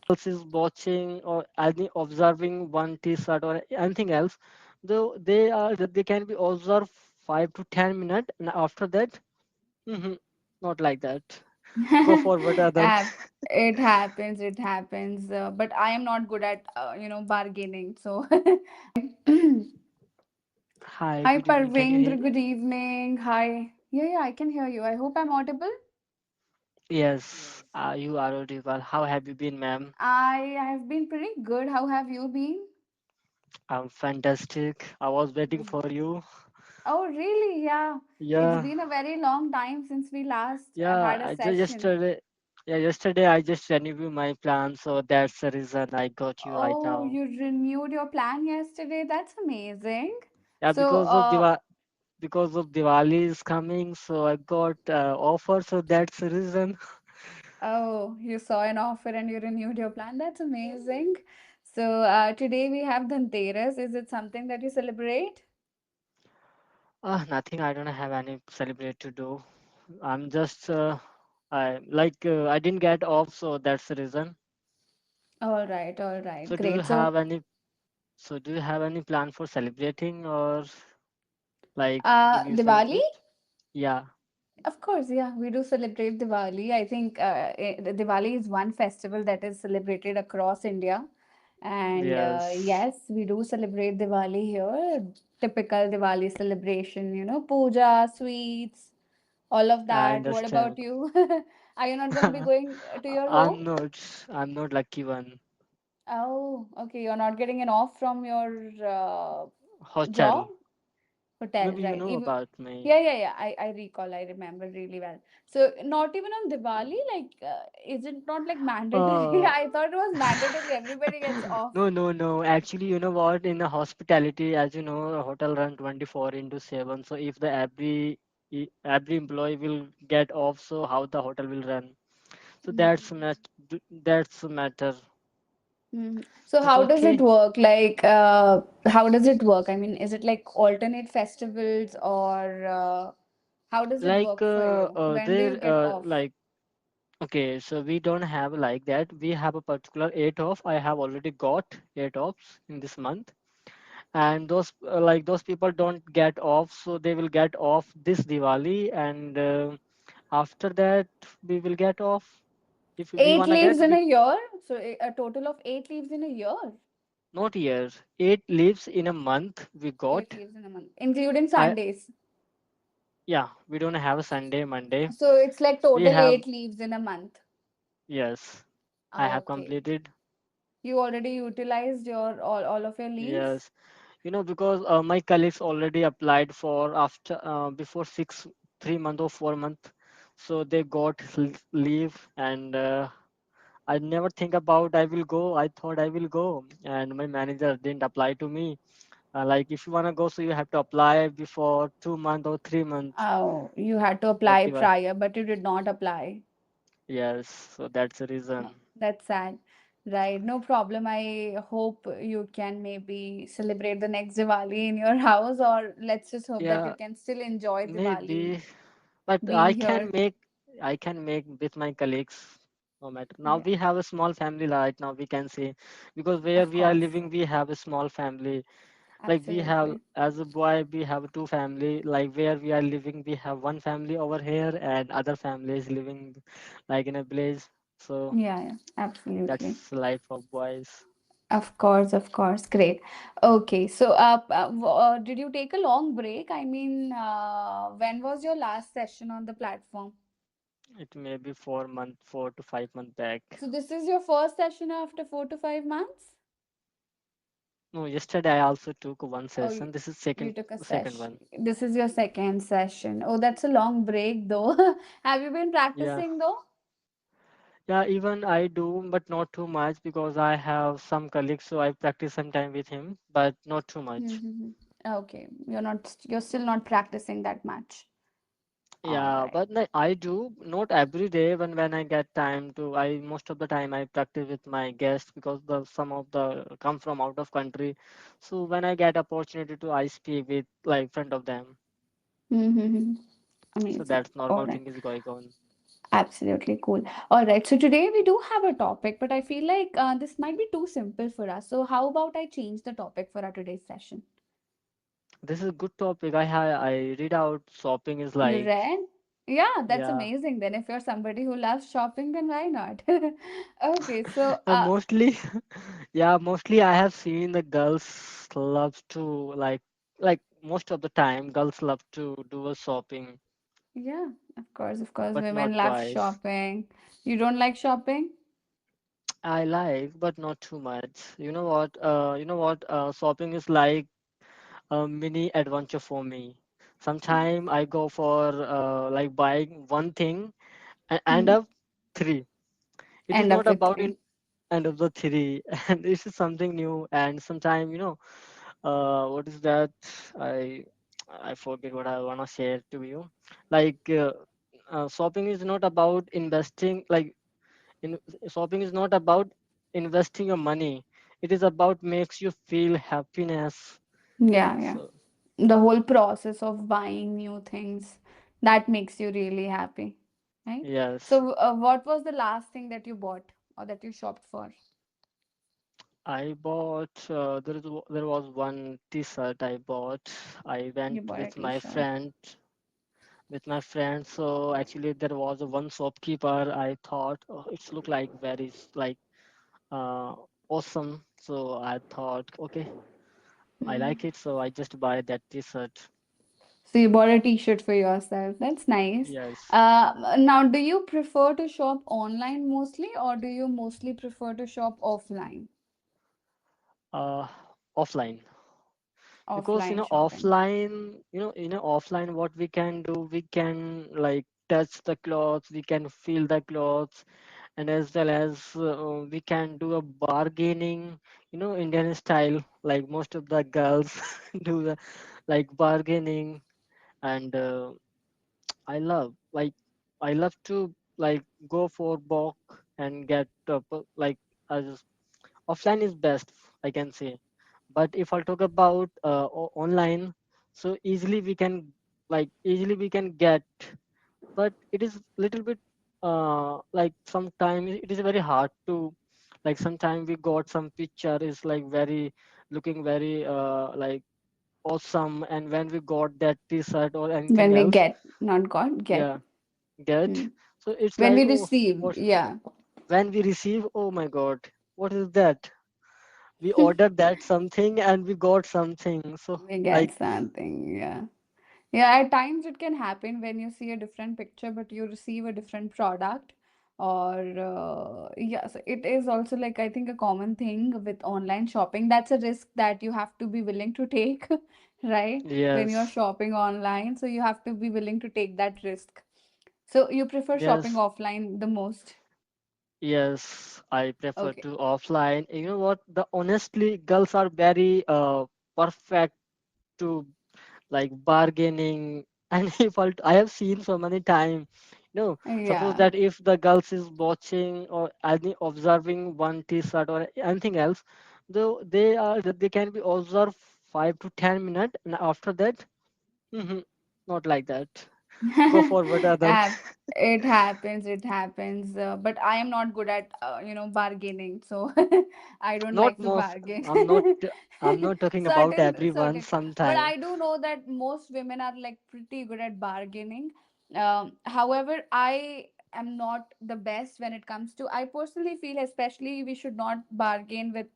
else is watching or any observing one t-shirt or anything else, though they can be observed 5 to 10 minutes, and after that, mhm, not like that. Go forward, other. Ap- it happens, it happens. But I am not good at, bargaining. So, Hi, hi, good evening. Can you hear Parvendra. me? Good evening. Hi. Yeah, yeah, I can hear you. I hope I'm audible. Yes, you are audible. How have you been, ma'am? I have been pretty good. How have you been? I'm fantastic. I was waiting for you. Oh, really? Yeah. It's Yeah, been a very long time since we last yeah. had a session. Yesterday I just reviewed my plan, so that's the reason I got you right Oh, now. you renewed your plan yesterday. That's amazing. Yeah, So, because of Diwali is coming, so I got offer, so that's the reason. oh, you saw an offer and you renewed your plan. That's amazing. So, today we have Dhanteras. Is it something that you celebrate? Nothing. I don't have any celebrate to do. I'm just I didn't get off, so that's the reason. All right, So do you great. So, have any? So do you have any plan for celebrating, or like will you Diwali? celebrate? Yeah. Of course, yeah, we do celebrate Diwali. I think Diwali is one festival that is celebrated across India. And Yes. yes, we do celebrate Diwali here. Typical Diwali celebration, puja, sweets, all of I that. What about understand. you? Are you not going to be going to your home? I'm not lucky one. Oh, okay. You're not getting an off from your job? Hotel. Hotel, Maybe you right. know Even, about me. yeah, yeah, yeah. I recall, I remember really well. So not even on Diwali, like, is it not like mandatory? Uh, I thought it was mandatory. Everybody gets off. no, no, no. Actually, you know what? In the hospitality, as you know, a hotel run 24 into 7. So if the every employee will get off, so how the hotel will run? So that's a matter. So But how does it okay, work? Like, how does it work? I mean, is it like alternate festivals or how does it like work for you? When do you there get off? like okay, so we don't have like that. We have a particular 8 off. I have already got 8 offs in this month, and those people don't get off, so they will get off this Diwali, and after that we will get off if we Eight wanna leaves get. in We a year? So a total of 8 leaves in a year? not years, 8 leaves in a month we Eight got. leaves in a month, including I Sundays. Yeah, we don't have a Sunday, Monday. So it's like We total have 8 leaves in a month. yes, I Ah, have okay. completed. You already utilized your all of your leaves? Yes, because my colleagues already applied for after before 3 month or 4 month, so they got leave, and I never think about I will go. I thought I will go, and my manager didn't apply to me. Like if you wanna go, so you have to apply before 2 month or 3 month Oh, you had to of apply the prior, but you did not apply. yes. So that's the Oh, reason. that's sad. Right, no problem. I hope you can maybe celebrate the next Diwali in your house, or let's just hope that you Yeah, can still enjoy Diwali maybe, but being here. I can make with my colleagues. No matter. Now Yeah, we have a small family right now. We can see because where of we are course. living, we have a small family. Like we have Absolutely. as a boy, we have two family. Like where we are living, we have one family over here, and other families living like in a village. So Yeah, yeah, absolutely. that's life of boys. Of course, of course. Great. Okay, so did you take a long break? I mean, when was your last session on the platform? It may be 4 month, 4 to 5 month back. So this is your first session after 4 to 5 months? No, yesterday I also took one Oh, session. This is you second took a second session. one. This is your second session. Oh, that's a long break though. Have you been Yeah. practicing though? Yeah, even I do, but not too much because I have some colleagues, so I practice some time with him, but not too much. Mm-hmm. Okay, you're still not practicing that much. All Yeah, right. but I do not every day when I get time to. I most of the time I practice with my guests because some of the come from out of country, so when I get opportunity to I speak with like front of them. Mm-hmm. So Amazing. that's All normal right. thing is going on. Absolutely cool. All right. So today we do have a topic, but I feel like this might be too simple for us. So how about I change the topic for our today's session? This is a good topic. I read out shopping is You like, read? Yeah, that's yeah. amazing. Then if you're somebody who loves shopping, then why not? Okay. So Mostly, yeah, mostly I have seen the girls loves to like most of the time girls love to do a shopping, yeah, of course, but women not love boys. shopping. You don't like shopping? I like, but not too much. Shopping is like a mini adventure for me. Sometime I go for like buying one thing and end Hmm. up three. It is End up not with about three. in end of the three, and this is something new. And sometime what is that? I I forget what I wanna share to you. Like shopping is not about investing. In shopping is not about investing your money. It is about makes you feel happiness. Yeah, yeah. So The whole process of buying new things that makes you really happy, right? yes, So, what was the last thing that you bought or that you shopped for? I bought. There was one T-shirt I bought. I went You bought a with my t-shirt. friend So actually, there was a one shopkeeper. I thought it's looked like very uh, awesome. So I thought, okay, I like it. So I just buy that T-shirt. So you bought a t-shirt for yourself. That's nice. Yes, Now, do you prefer to shop online mostly, or do you mostly prefer to shop offline? uh, offline. Because Offline shopping. offline, offline, what we can do, we can like touch the clothes, we can feel the clothes, and as well as we can do a bargaining, Indian style, like most of the girls do the like bargaining. And I love like I love to like go for walk and get like as offline is best, I can say. But if I'll talk about online, so easily we can get, but it is little bit like sometimes it is very hard to like sometimes we got some picture is like very looking very like awesome, and when we got that t-shirt or anything When we else, get, not got, get. yeah, get, Hmm. so it's When like, we oh, receive, what yeah. when we receive, oh my god, what is that? We ordered that something and we got something, so We like get something, yeah. Yeah, at times it can happen when you see a different picture, but you receive a different product. Or, yeah, so it is also like I think a common thing with online shopping. That's a risk that you have to be willing to take, right? When you're yes, shopping online, so you have to be willing to take that risk. So you prefer shopping yes, offline the most? yes, I prefer Okay. to offline. You know what? The honestly, girls are very perfect to like bargaining. And I have seen so many time, suppose Yeah. that if the girls is watching or any observing one t-shirt or anything else, though they can be observed 5 to 10 minutes, and after that, mhm, not like that. Go forward, other. Ab- it happens, it happens. But I am not good at, bargaining. So I don't Not like to most. bargain. I'm not talking about everyone. Certain. But Sometime. I do know that most women are like pretty good at bargaining. However, I am not the best when it comes to, I personally feel, especially we should not bargain with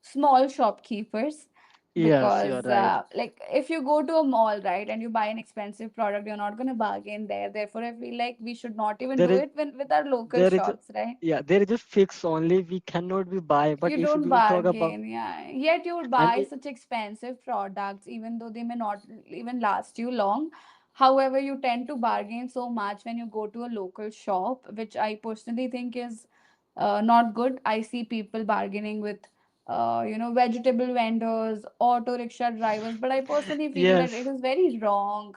small shopkeepers, Yes, you're because right. like if you go to a mall, right, and you buy an expensive product, you're not going to bargain there. Therefore I feel like we should not even There do is it with our local there is shops, right? yeah, there is a fix only. We cannot be buy. But You if don't we will talk about bargain, yeah, yet you would and buy such expensive products even though they may not even last you long. However, you tend to bargain so much when you go to a local shop, which I personally think is not good. I see people bargaining with vegetable vendors, auto rickshaw drivers, but I personally feel that it yes, is very wrong.